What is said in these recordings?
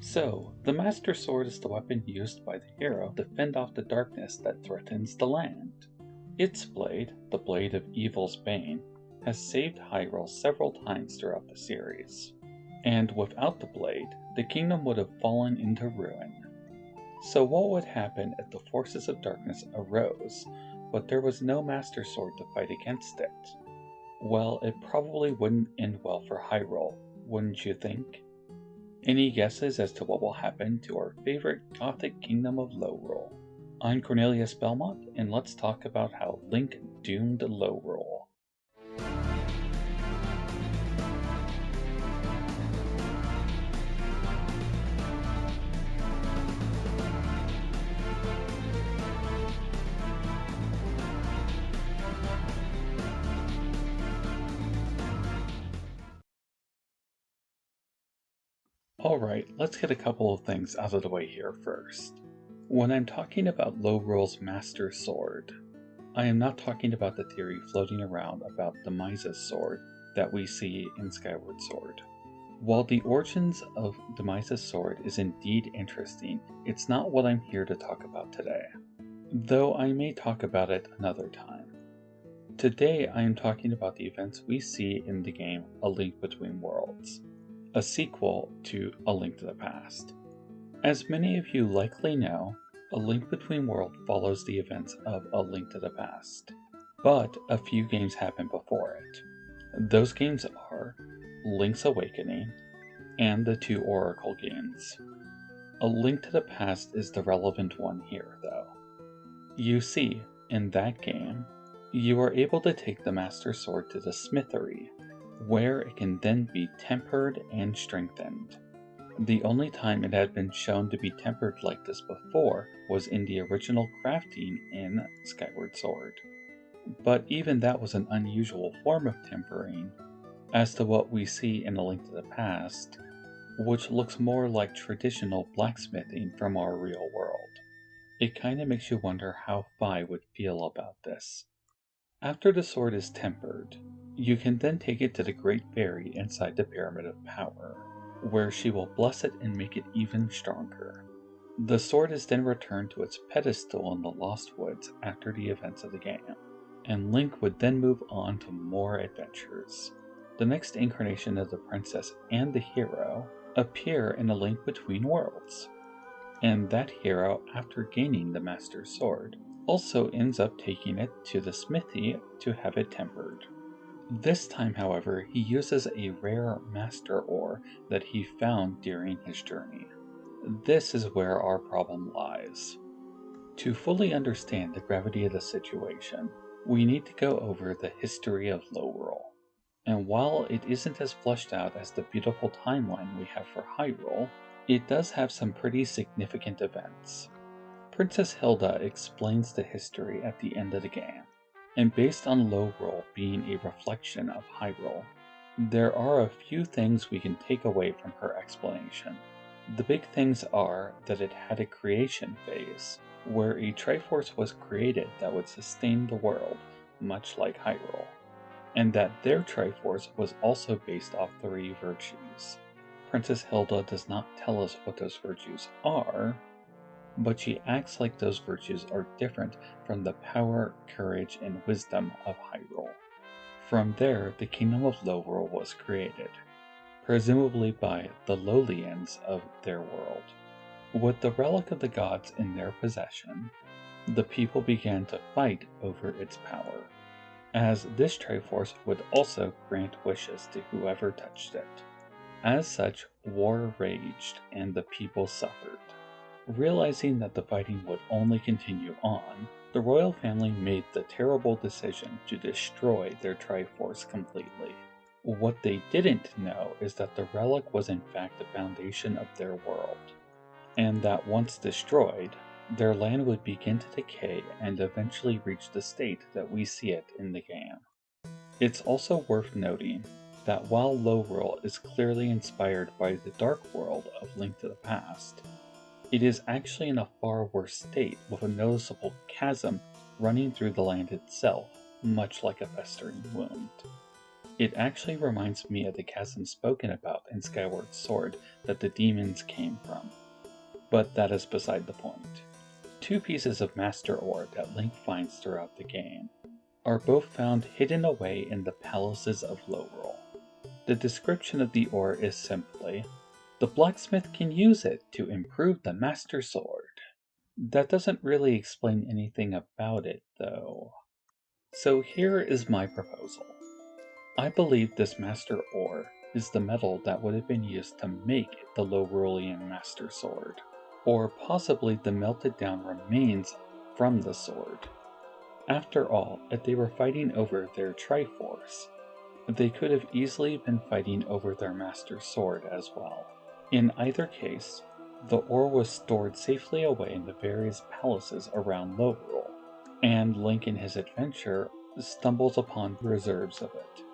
So, the Master Sword is the weapon used by the hero to fend off the darkness that threatens the land. Its blade, the Blade of Evil's Bane, has saved Hyrule several times throughout the series. And without the blade, the kingdom would have fallen into ruin. So what would happen if the forces of darkness arose, but there was no Master Sword to fight against it? Well, it probably wouldn't end well for Hyrule, wouldn't you think? Any guesses as to what will happen to our favorite Gothic kingdom of Lorule? I'm Cornelius Belmont, and let's talk about how Link doomed Lorule. Alright, let's get a couple of things out of the way here first. When I'm talking about Lorule's Master Sword, I am not talking about the theory floating around about Demise's sword that we see in Skyward Sword. While the origins of Demise's sword is indeed interesting, it's not what I'm here to talk about today, though I may talk about it another time. Today I am talking about the events we see in the game A Link Between Worlds, a sequel to A Link to the Past. As many of you likely know, A Link Between Worlds follows the events of A Link to the Past, but a few games happen before it. Those games are Link's Awakening and the two Oracle games. A Link to the Past is the relevant one here, though. You see, in that game, you are able to take the Master Sword to the smithery, where it can then be tempered and strengthened. The only time it had been shown to be tempered like this before was in the original crafting in Skyward Sword. But even that was an unusual form of tempering, as to what we see in A Link to the Past, which looks more like traditional blacksmithing from our real world. It kinda makes you wonder how Fi would feel about this. After the sword is tempered, you can then take it to the Great Fairy inside the Pyramid of Power, where she will bless it and make it even stronger. The sword is then returned to its pedestal in the Lost Woods after the events of the game, and Link would then move on to more adventures. The next incarnation of the princess and the hero appear in A Link Between Worlds, and that hero, after gaining the Master Sword, also ends up taking it to the smithy to have it tempered. This time, however, he uses a rare Master Ore that he found during his journey. This is where our problem lies. To fully understand the gravity of the situation, we need to go over the history of Lorule. And while it isn't as fleshed out as the beautiful timeline we have for Hyrule, it does have some pretty significant events. Princess Hilda explains the history at the end of the game, and based on Lorule being a reflection of Hyrule, there are a few things we can take away from her explanation. The big things are that it had a creation phase, where a Triforce was created that would sustain the world, much like Hyrule, and that their Triforce was also based off 3 virtues. Princess Hilda does not tell us what those virtues are, but she acts like those virtues are different from the power, courage, and wisdom of Hyrule. From there, the Kingdom of Lorule was created, presumably by the Lolians of their world. With the Relic of the Gods in their possession, the people began to fight over its power, as this Triforce would also grant wishes to whoever touched it. As such, war raged and the people suffered. Realizing that the fighting would only continue on, the royal family made the terrible decision to destroy their Triforce completely. What they didn't know is that the relic was in fact the foundation of their world, and that once destroyed, their land would begin to decay and eventually reach the state that we see it in the game. It's also worth noting that while Lorule is clearly inspired by the dark world of Link to the Past, it is actually in a far worse state with a noticeable chasm running through the land itself, much like a festering wound. It actually reminds me of the chasm spoken about in Skyward Sword that the demons came from. But that is beside the point. Two pieces of Master Ore that Link finds throughout the game are both found hidden away in the palaces of Lorule. The description of the ore is simply, the blacksmith can use it to improve the Master Sword. That doesn't really explain anything about it, though. So here is my proposal. I believe this Master Ore is the metal that would have been used to make the Lorulean Master Sword, or possibly the melted down remains from the sword. After all, if they were fighting over their Triforce, they could have easily been fighting over their Master Sword as well. In either case, the ore was stored safely away in the various palaces around Lorule, and Link in his adventure stumbles upon reserves of it.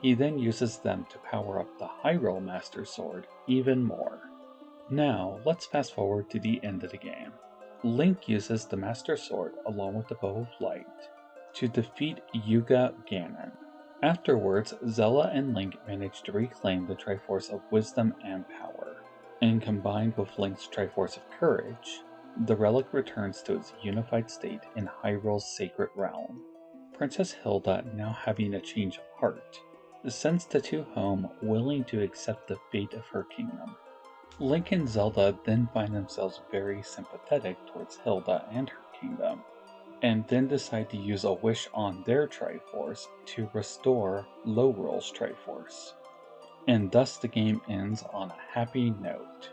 He then uses them to power up the Hyrule Master Sword even more. Now, let's fast forward to the end of the game. Link uses the Master Sword along with the Bow of Light to defeat Yuga Ganon. Afterwards, Zelda and Link manage to reclaim the Triforce of Wisdom and Power, and combined with Link's Triforce of Courage, the relic returns to its unified state in Hyrule's sacred realm. Princess Hilda, now having a change of heart, sends the two home willing to accept the fate of her kingdom. Link and Zelda then find themselves very sympathetic towards Hilda and her kingdom, and then decide to use a wish on their Triforce to restore Lorule's Triforce. And thus the game ends on a happy note.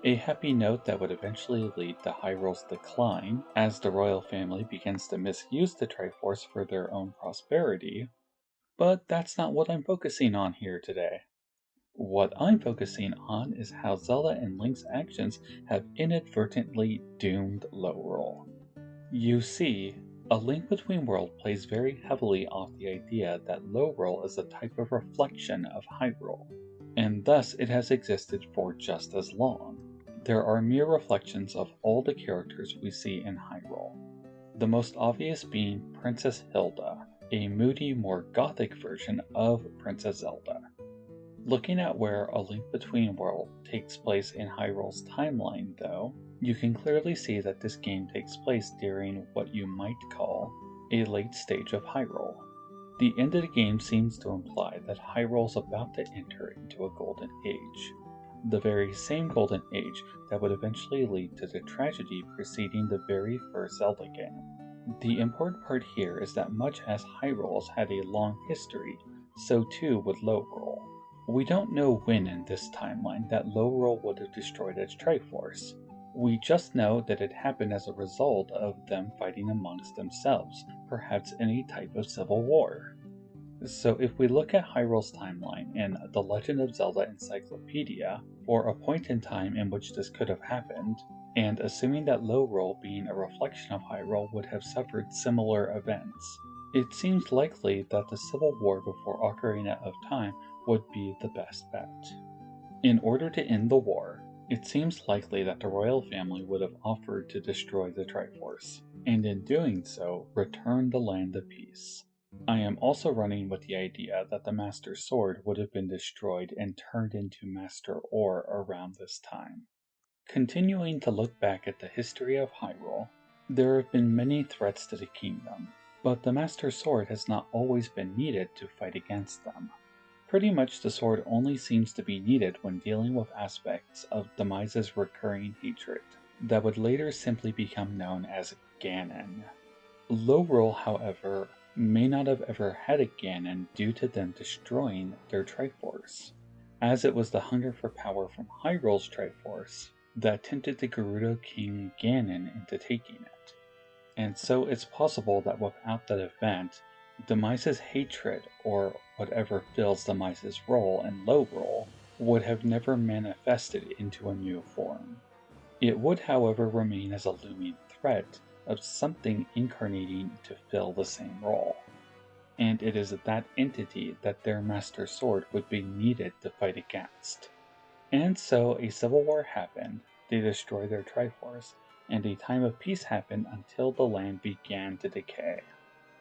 A happy note that would eventually lead to Hyrule's decline as the royal family begins to misuse the Triforce for their own prosperity. But that's not what I'm focusing on here today. What I'm focusing on is how Zelda and Link's actions have inadvertently doomed Lorule. You see, A Link Between Worlds plays very heavily off the idea that Lorule is a type of reflection of Hyrule, and thus it has existed for just as long. There are mere reflections of all the characters we see in Hyrule, the most obvious being Princess Hilda, a moody, more gothic version of Princess Zelda. Looking at where A Link Between Worlds takes place in Hyrule's timeline, though, you can clearly see that this game takes place during what you might call a late stage of Hyrule. The end of the game seems to imply that Hyrule's about to enter into a golden age, the very same golden age that would eventually lead to the tragedy preceding the very first Zelda game. The important part here is that much as Hyrule's had a long history, so too would Lorule. We don't know when in this timeline that Lorule would have destroyed its Triforce. We just know that it happened as a result of them fighting amongst themselves, perhaps in a type of civil war. So if we look at Hyrule's timeline in The Legend of Zelda Encyclopedia, or a point in time in which this could have happened, and assuming that Lorule, being a reflection of Hyrule, would have suffered similar events, it seems likely that the civil war before Ocarina of Time would be the best bet. In order to end the war, it seems likely that the royal family would have offered to destroy the Triforce, and in doing so, return the Land of Peace. I am also running with the idea that the Master Sword would have been destroyed and turned into Master Ore around this time. Continuing to look back at the history of Hyrule, there have been many threats to the kingdom, but the Master Sword has not always been needed to fight against them. Pretty much the sword only seems to be needed when dealing with aspects of Demise's recurring hatred, that would later simply become known as Ganon. Lorule, however, may not have ever had a Ganon due to them destroying their Triforce, as it was the hunger for power from Hyrule's Triforce that tempted the Gerudo King Ganon into taking it. And so it's possible that without that event, Demise's hatred, or whatever fills Demise's role in Lorule, would have never manifested into a new form. It would, however, remain as a looming threat of something incarnating to fill the same role. And it is that entity that their Master Sword would be needed to fight against. And so a civil war happened, they destroyed their Triforce, and a time of peace happened until the land began to decay.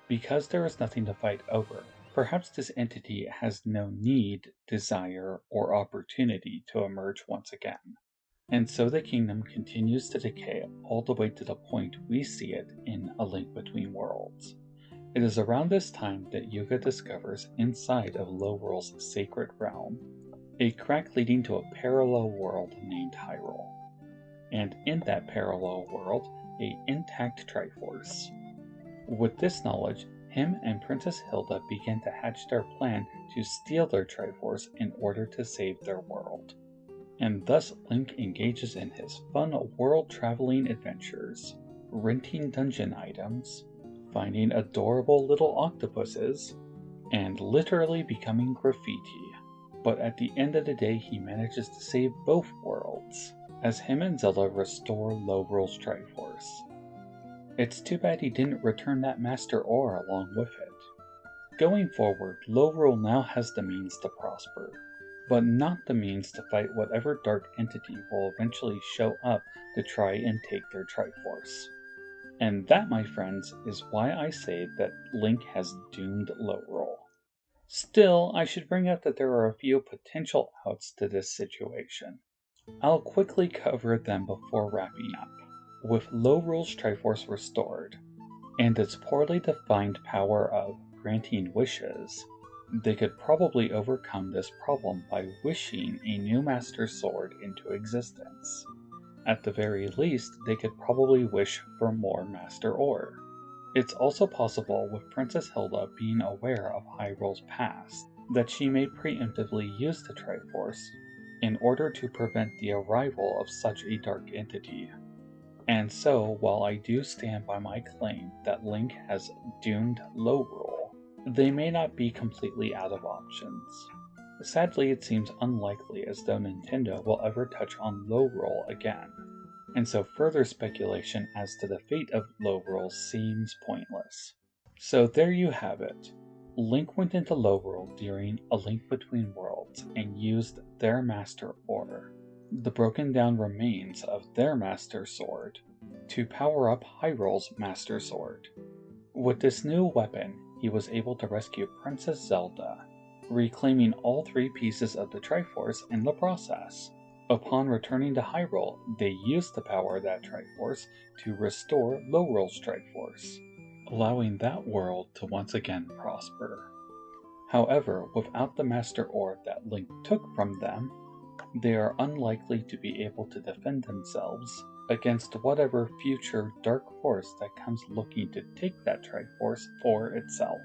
Because there was nothing to fight over, Perhaps this entity has no need, desire, or opportunity to emerge once again. And so the kingdom continues to decay all the way to the point we see it in A Link Between Worlds. It is around this time that Yuga discovers inside of Lorule's sacred realm a crack leading to a parallel world named Hyrule. And in that parallel world, an intact Triforce. With this knowledge, him and Princess Hilda begin to hatch their plan to steal their Triforce in order to save their world. And thus Link engages in his fun world-traveling adventures, renting dungeon items, finding adorable little octopuses, and literally becoming graffiti. But at the end of the day, he manages to save both worlds, as him and Zelda restore Lorule's Triforce. It's too bad he didn't return that Master Ore along with it. Going forward, Lorule now has the means to prosper, but not the means to fight whatever dark entity will eventually show up to try and take their Triforce. And that, my friends, is why I say that Link has doomed Lorule. Still, I should bring up that there are a few potential outs to this situation. I'll quickly cover them before wrapping up. With Lorule's Triforce restored, and its poorly defined power of granting wishes, they could probably overcome this problem by wishing a new Master Sword into existence. At the very least, they could probably wish for more Master Ore. It's also possible, with Princess Hilda being aware of Hyrule's past, that she may preemptively use the Triforce in order to prevent the arrival of such a dark entity. And so, while I do stand by my claim that Link has doomed Lorule, they may not be completely out of options. Sadly, it seems unlikely as though Nintendo will ever touch on Lorule again, and so further speculation as to the fate of Lorule seems pointless. So there you have it. Link went into Lorule during A Link Between Worlds and used their Master Ore, the broken down remains of their Master Sword, to power up Hyrule's Master Sword. With this new weapon, he was able to rescue Princess Zelda, reclaiming all three pieces of the Triforce in the process. Upon returning to Hyrule, they used the power of that Triforce to restore Lorule's Triforce, allowing that world to once again prosper. However, without the Master Ore that Link took from them, they are unlikely to be able to defend themselves against whatever future dark force that comes looking to take that Triforce for itself.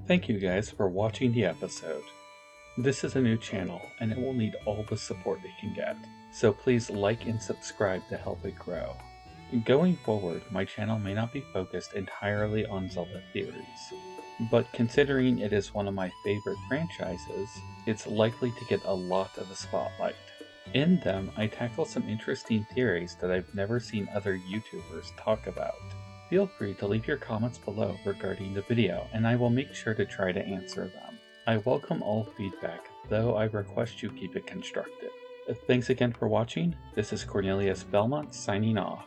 Thank you guys for watching the episode. This is a new channel and it will need all the support it can get, so please like and subscribe to help it grow. Going forward, my channel may not be focused entirely on Zelda theories, but considering it is one of my favorite franchises, it's likely to get a lot of the spotlight. In them, I tackle some interesting theories that I've never seen other YouTubers talk about. Feel free to leave your comments below regarding the video, and I will make sure to try to answer them. I welcome all feedback, though I request you keep it constructive. Thanks again for watching. This is Cornelius Belmont signing off.